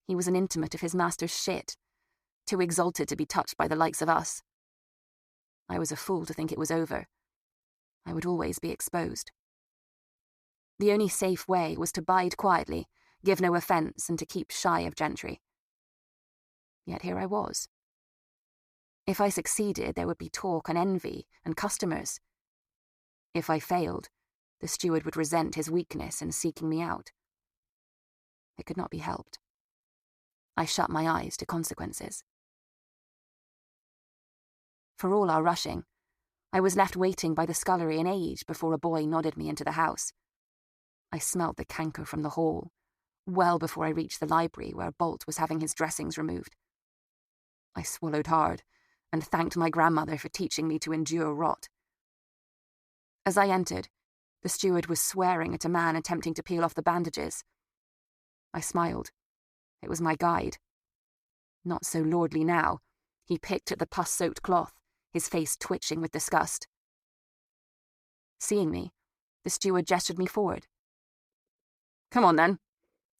He was an intimate of his master's shit, too exalted to be touched by the likes of us. I was a fool to think it was over. I would always be exposed. The only safe way was to bide quietly, give no offence, and to keep shy of gentry. Yet here I was. If I succeeded, there would be talk and envy and customers. If I failed, the steward would resent his weakness in seeking me out. It could not be helped. I shut my eyes to consequences. For all our rushing, I was left waiting by the scullery an age before a boy nodded me into the house. I smelled the canker from the hall, well before I reached the library where Boult was having his dressings removed. I swallowed hard and thanked my grandmother for teaching me to endure rot. As I entered, the steward was swearing at a man attempting to peel off the bandages. I smiled. It was my guide. Not so lordly now. He picked at the pus-soaked cloth, his face twitching with disgust. Seeing me, the steward gestured me forward. "Come on, then.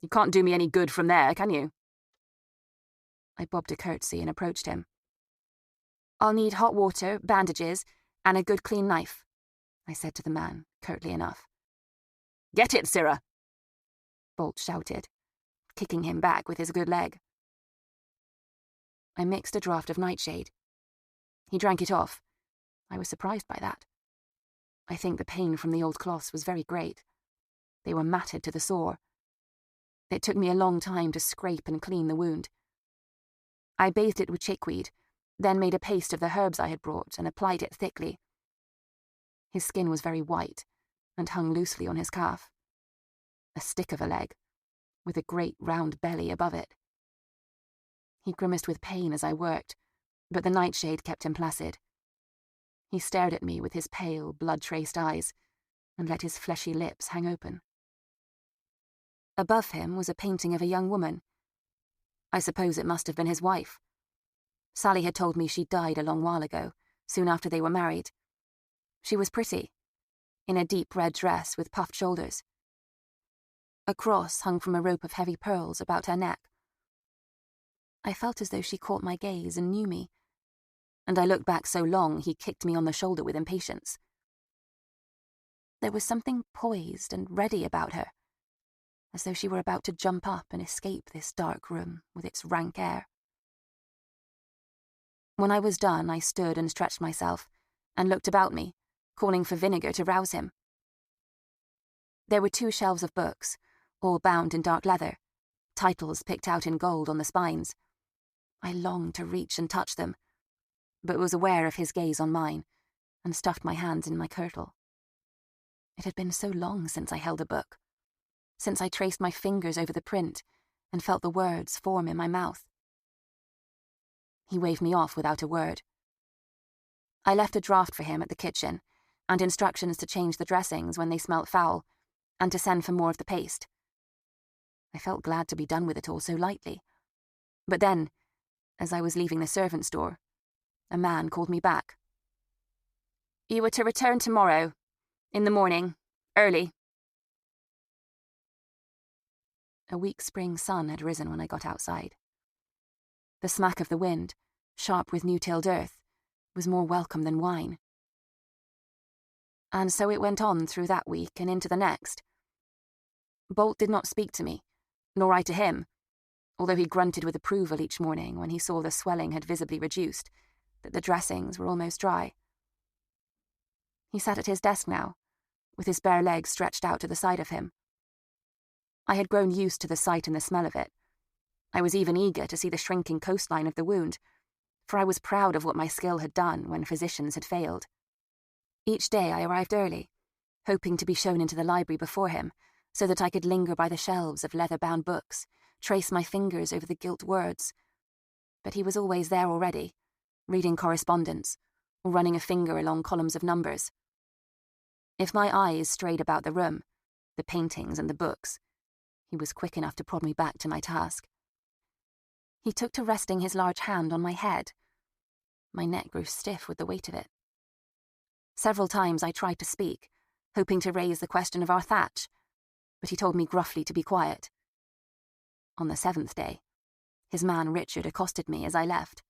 You can't do me any good from there, can you?" I bobbed a curtsy and approached him. "I'll need hot water, bandages, and a good clean knife," I said to the man, curtly enough. "Get it, sirrah!" Boult shouted, kicking him back with his good leg. I mixed a draught of nightshade. He drank it off. I was surprised by that. I think the pain from the old cloths was very great. They were matted to the sore. It took me a long time to scrape and clean the wound. I bathed it with chickweed, then made a paste of the herbs I had brought and applied it thickly. His skin was very white and hung loosely on his calf. A stick of a leg, with a great round belly above it. He grimaced with pain as I worked, but the nightshade kept him placid. He stared at me with his pale, blood-traced eyes and let his fleshy lips hang open. Above him was a painting of a young woman. I suppose it must have been his wife. Sally had told me she died a long while ago, soon after they were married. She was pretty, in a deep red dress with puffed shoulders. A cross hung from a rope of heavy pearls about her neck. I felt as though she caught my gaze and knew me, and I looked back so long he kicked me on the shoulder with impatience. There was something poised and ready about her, as though she were about to jump up and escape this dark room with its rank air. When I was done, I stood and stretched myself and looked about me, calling for vinegar to rouse him. There were 2 shelves of books, all bound in dark leather, titles picked out in gold on the spines. I longed to reach and touch them, but was aware of his gaze on mine and stuffed my hands in my kirtle. It had been so long since I held a book, since I traced my fingers over the print and felt the words form in my mouth. He waved me off without a word. I left a draft for him at the kitchen and instructions to change the dressings when they smelt foul and to send for more of the paste. I felt glad to be done with it all so lightly. But then, as I was leaving the servants' door, a man called me back. "You were to return tomorrow, in the morning, early." A weak spring sun had risen when I got outside. The smack of the wind, sharp with new-tilled earth, was more welcome than wine. And so it went on through that week and into the next. Boult did not speak to me, nor I to him, although he grunted with approval each morning when he saw the swelling had visibly reduced, that the dressings were almost dry. He sat at his desk now, with his bare legs stretched out to the side of him. I had grown used to the sight and the smell of it. I was even eager to see the shrinking coastline of the wound, for I was proud of what my skill had done when physicians had failed. Each day I arrived early, hoping to be shown into the library before him, so that I could linger by the shelves of leather-bound books, trace my fingers over the gilt words. But he was always there already, reading correspondence, or running a finger along columns of numbers. If my eyes strayed about the room, the paintings and the books, he was quick enough to prod me back to my task. He took to resting his large hand on my head. My neck grew stiff with the weight of it. Several times I tried to speak, hoping to raise the question of our thatch, but he told me gruffly to be quiet. On the 7th day, his man Richard accosted me as I left.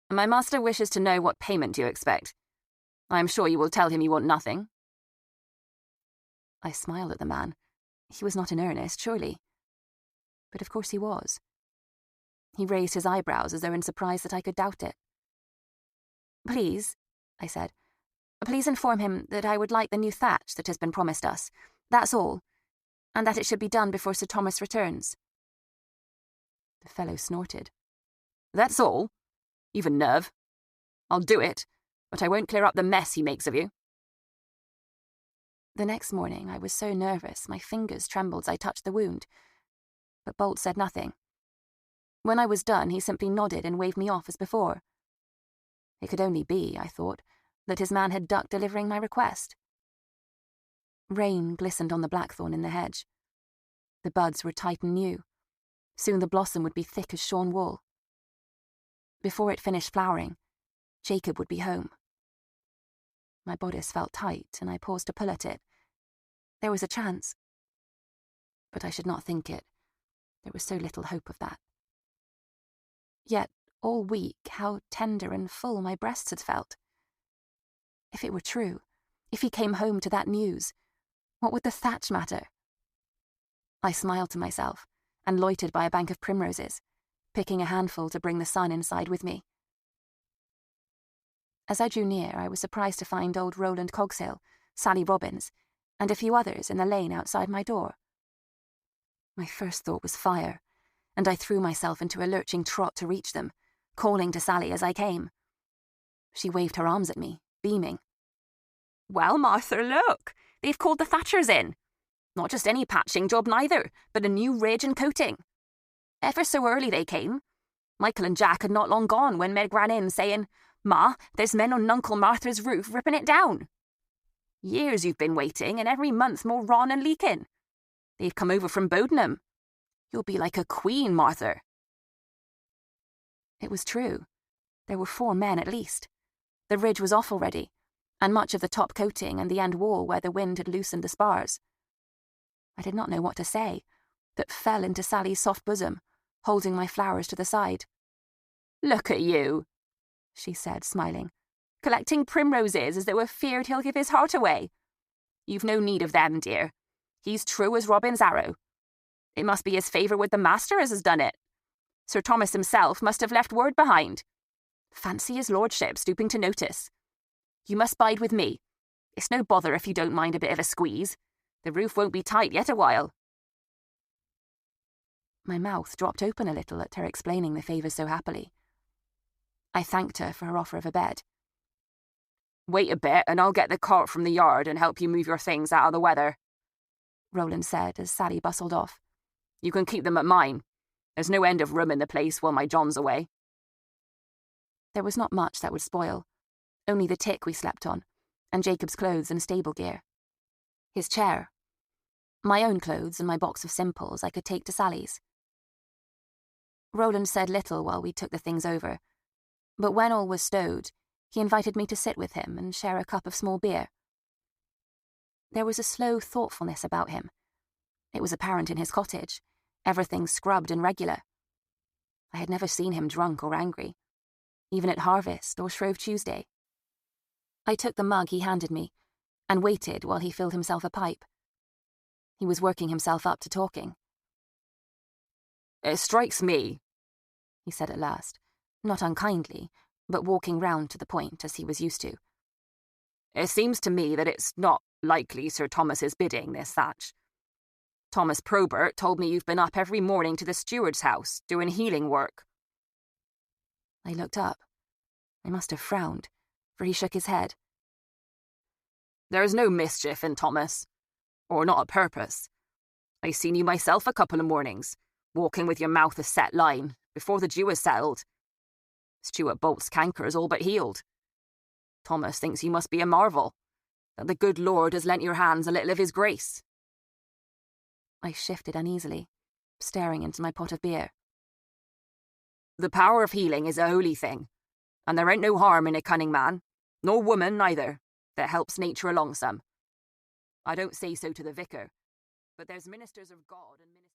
"My master wishes to know what payment you expect. I am sure you will tell him you want nothing." I smiled at the man. He was not in earnest, surely. But of course he was. He raised his eyebrows as though in surprise that I could doubt it. "Please," I said, "please inform him that I would like the new thatch that has been promised us. That's all. And that it should be done before Sir Thomas returns." The fellow snorted. "That's all? You've a nerve. I'll do it, but I won't clear up the mess he makes of you." The next morning I was so nervous my fingers trembled as I touched the wound, but Boult said nothing. When I was done, he simply nodded and waved me off as before. It could only be, I thought, that his man had ducked delivering my request. Rain glistened on the blackthorn in the hedge. The buds were tight and new. Soon the blossom would be thick as shorn wool. Before it finished flowering, Jacob would be home. My bodice felt tight, and I paused to pull at it. There was a chance. But I should not think it. There was so little hope of that. Yet, all week, how tender and full my breasts had felt. If it were true, if he came home to that news, what would the thatch matter? I smiled to myself and loitered by a bank of primroses, picking a handful to bring the sun inside with me. As I drew near, I was surprised to find old Roland Cogshill, Sally Robbins, and a few others in the lane outside my door. My first thought was fire, and I threw myself into a lurching trot to reach them, calling to Sally as I came. She waved her arms at me, beaming. "Well, Martha, look! They've called the thatchers in. Not just any patching job neither, but a new ridge and coating. Ever so early they came. Michael and Jack had not long gone when Meg ran in saying, 'Ma, there's men on Nuncle Martha's roof ripping it down.' Years you've been waiting, and every month more rawn and leaking. They've come over from Bodenham. You'll be like a queen, Martha." It was true. There were 4 men at least. The ridge was off already, and much of the top coating and the end wall where the wind had loosened the spars. I did not know what to say, but fell into Sally's soft bosom, holding my flowers to the side. "Look at you," she said, smiling, "collecting primroses as though afeard he'll give his heart away. You've no need of them, dear. He's true as Robin's arrow. It must be his favour with the master as has done it. Sir Thomas himself must have left word behind. Fancy his lordship stooping to notice. You must bide with me. It's no bother if you don't mind a bit of a squeeze. The roof won't be tight yet a while." My mouth dropped open a little at her explaining the favour so happily. I thanked her for her offer of a bed. "Wait a bit and I'll get the cart from the yard and help you move your things out of the weather," Roland said as Sally bustled off. "You can keep them at mine. There's no end of room in the place while my John's away." There was not much that would spoil, only the tick we slept on, and Jacob's clothes and stable gear. His chair. My own clothes and my box of simples I could take to Sally's. Roland said little while we took the things over, but when all was stowed, he invited me to sit with him and share a cup of small beer. There was a slow thoughtfulness about him. It was apparent in his cottage, everything scrubbed and regular. I had never seen him drunk or angry, even at harvest or Shrove Tuesday. I took the mug he handed me and waited while he filled himself a pipe. He was working himself up to talking. "It strikes me," he said at last, not unkindly, but walking round to the point as he was used to. "It seems to me that it's not likely Sir Thomas's bidding, this thatch. Thomas Probert told me you've been up every morning to the steward's house, doing healing work." I looked up. I must have frowned, for he shook his head. "There's no mischief in Thomas, or not a purpose. I seen you myself a couple of mornings, walking with your mouth a set line, before the dew was settled. Steward Boult's canker's all but healed. Thomas thinks you must be a marvel, that the good Lord has lent your hands a little of his grace." I shifted uneasily, staring into my pot of beer. "The power of healing is a holy thing, and there ain't no harm in a cunning man, nor woman neither, that helps nature along some. I don't say so to the vicar, but there's ministers of God and ministers..."